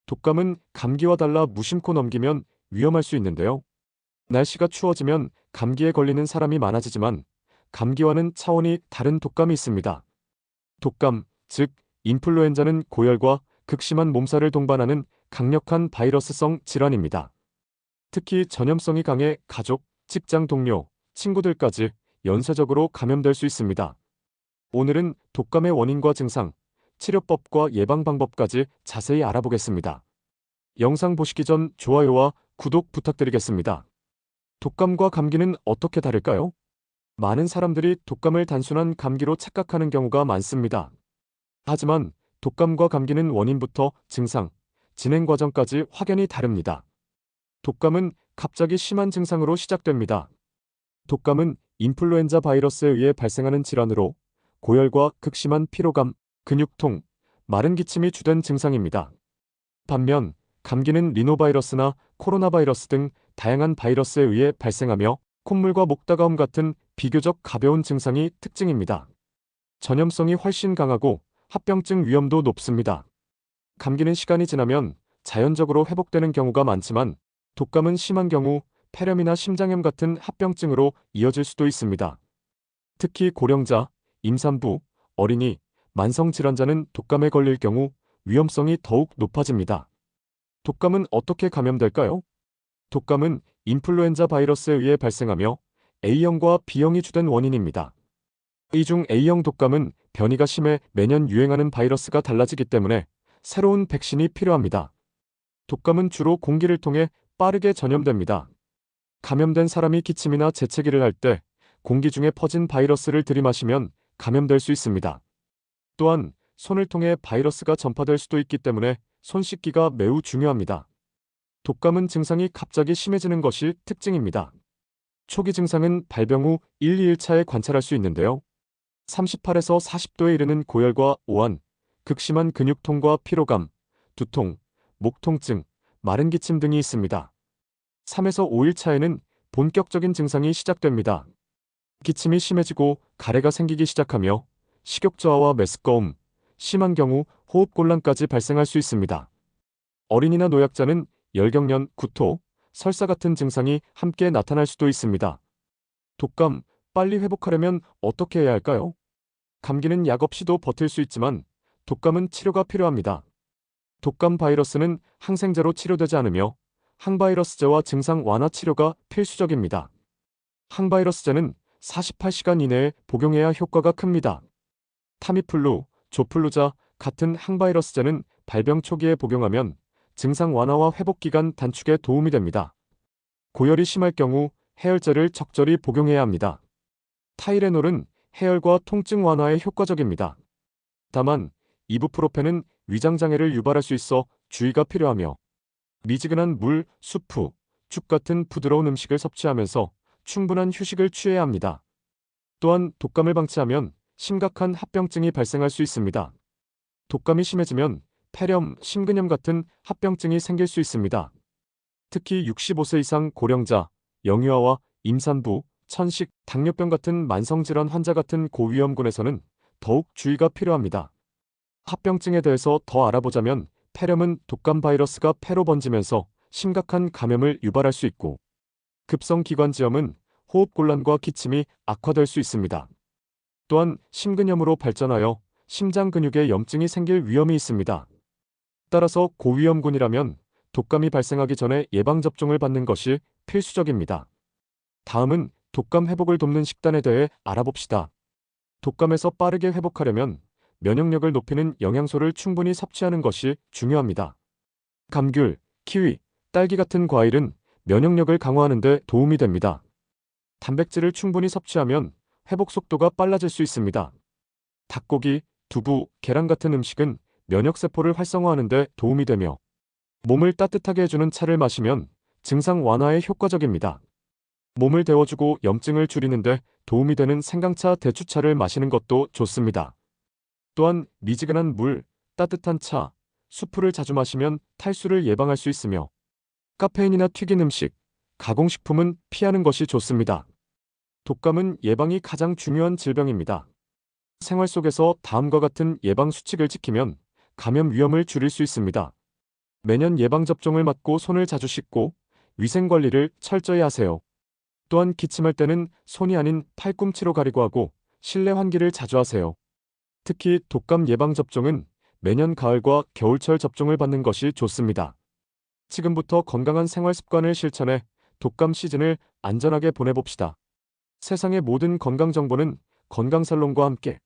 독감은 감기와 달라 무심코 넘기면 위험할 수 있는데요. 날씨가 추워지면 감기에 걸리는 사람이 많아지지만 감기와는 차원이 다른 독감이 있습니다. 독감, 즉 인플루엔자는 고열과 극심한 몸살을 동반하는 강력한 바이러스성 질환입니다. 특히 전염성이 강해 가족, 직장 동료, 친구들까지 연쇄적으로 감염될 수 있습니다. 오늘은 독감의 원인과 증상, 치료법과 예방 방법까지 자세히 알아보겠습니다. 영상 보시기 전 좋아요와 구독 부탁드리겠습니다. 독감과 감기는 어떻게 다를까요? 많은 사람들이 독감을 단순한 감기로 착각하는 경우가 많습니다. 하지만 독감과 감기는 원인부터 증상, 진행 과정까지 확연히 다릅니다. 독감은 갑자기 심한 증상으로 시작됩니다. 독감은 인플루엔자 바이러스에 의해 발생하는 질환으로 고열과 극심한 피로감, 근육통, 마른 기침이 주된 증상입니다. 반면 감기는 리노바이러스나 코로나 바이러스 등 다양한 바이러스에 의해 발생하며 콧물과 목 따가움 같은 비교적 가벼운 증상이 특징입니다. 전염성이 훨씬 강하고 합병증 위험도 높습니다. 감기는 시간이 지나면 자연적으로 회복되는 경우가 많지만 독감은 심한 경우 폐렴이나 심장염 같은 합병증으로 이어질 수도 있습니다. 특히 고령자, 임산부, 어린이, 만성질환자는 독감에 걸릴 경우 위험성이 더욱 높아집니다. 독감은 어떻게 감염될까요? 독감은 인플루엔자 바이러스에 의해 발생하며 A형과 B형이 주된 원인입니다. 이 중 A형 독감은 변이가 심해 매년 유행하는 바이러스가 달라지기 때문에 새로운 백신이 필요합니다. 독감은 주로 공기를 통해 빠르게 전염됩니다. 감염된 사람이 기침이나 재채기를 할 때 공기 중에 퍼진 바이러스를 들이마시면 감염될 수 있습니다. 또한 손을 통해 바이러스가 전파될 수도 있기 때문에 손 씻기가 매우 중요합니다. 독감은 증상이 갑자기 심해지는 것이 특징입니다. 초기 증상은 발병 후 1, 2일차에 관찰할 수 있는데요. 38에서 40도에 이르는 고열과 오한, 극심한 근육통과 피로감, 두통, 목 통증, 마른 기침 등이 있습니다. 3에서 5일차에는 본격적인 증상이 시작됩니다. 기침이 심해지고 가래가 생기기 시작하며 식욕저하와 메스꺼움, 심한 경우 호흡곤란까지 발생할 수 있습니다. 어린이나 노약자는 열경련, 구토, 설사 같은 증상이 함께 나타날 수도 있습니다. 독감, 빨리 회복하려면 어떻게 해야 할까요? 감기는 약 없이도 버틸 수 있지만 독감은 치료가 필요합니다. 독감 바이러스는 항생제로 치료되지 않으며 항바이러스제와 증상 완화 치료가 필수적입니다. 항바이러스제는 48시간 이내에 복용해야 효과가 큽니다. 타미플루, 조플루자 같은 항바이러스제는 발병 초기에 복용하면 증상 완화와 회복 기간 단축에 도움이 됩니다. 고열이 심할 경우 해열제를 적절히 복용해야 합니다. 타이레놀은 해열과 통증 완화에 효과적입니다. 다만 이부프로펜은 위장장애를 유발할 수 있어 주의가 필요하며 미지근한 물, 수프, 죽 같은 부드러운 음식을 섭취하면서 충분한 휴식을 취해야 합니다. 또한 독감을 방치하면 심각한 합병증이 발생할 수 있습니다. 독감이 심해지면 폐렴, 심근염 같은 합병증이 생길 수 있습니다. 특히 65세 이상 고령자, 영유아와 임산부, 천식, 당뇨병 같은 만성질환 환자 같은 고위험군에서는 더욱 주의가 필요합니다. 합병증에 대해서 더 알아보자면 폐렴은 독감 바이러스가 폐로 번지면서 심각한 감염을 유발할 수 있고 급성기관지염은 호흡곤란과 기침이 악화될 수 있습니다. 또한 심근염으로 발전하여 심장 근육에 염증이 생길 위험이 있습니다. 따라서 고위험군이라면 독감이 발생하기 전에 예방접종을 받는 것이 필수적입니다. 다음은 독감 회복을 돕는 식단에 대해 알아봅시다. 독감에서 빠르게 회복하려면 면역력을 높이는 영양소를 충분히 섭취하는 것이 중요합니다. 감귤, 키위, 딸기 같은 과일은 면역력을 강화하는 데 도움이 됩니다. 단백질을 충분히 섭취하면 회복 속도가 빨라질 수 있습니다. 닭고기, 두부, 계란 같은 음식은 면역세포를 활성화하는 데 도움이 되며 몸을 따뜻하게 해주는 차를 마시면 증상 완화에 효과적입니다. 몸을 데워주고 염증을 줄이는데 도움이 되는 생강차, 대추차를 마시는 것도 좋습니다. 또한 미지근한 물, 따뜻한 차, 수프를 자주 마시면 탈수를 예방할 수 있으며 카페인이나 튀긴 음식, 가공식품은 피하는 것이 좋습니다. 독감은 예방이 가장 중요한 질병입니다. 생활 속에서 다음과 같은 예방 수칙을 지키면 감염 위험을 줄일 수 있습니다. 매년 예방접종을 맞고 손을 자주 씻고 위생관리를 철저히 하세요. 또한 기침할 때는 손이 아닌 팔꿈치로 가리고 하고 실내 환기를 자주 하세요. 특히 독감 예방접종은 매년 가을과 겨울철 접종을 받는 것이 좋습니다. 지금부터 건강한 생활 습관을 실천해 독감 시즌을 안전하게 보내봅시다. 세상의 모든 건강 정보는 건강살롱과 함께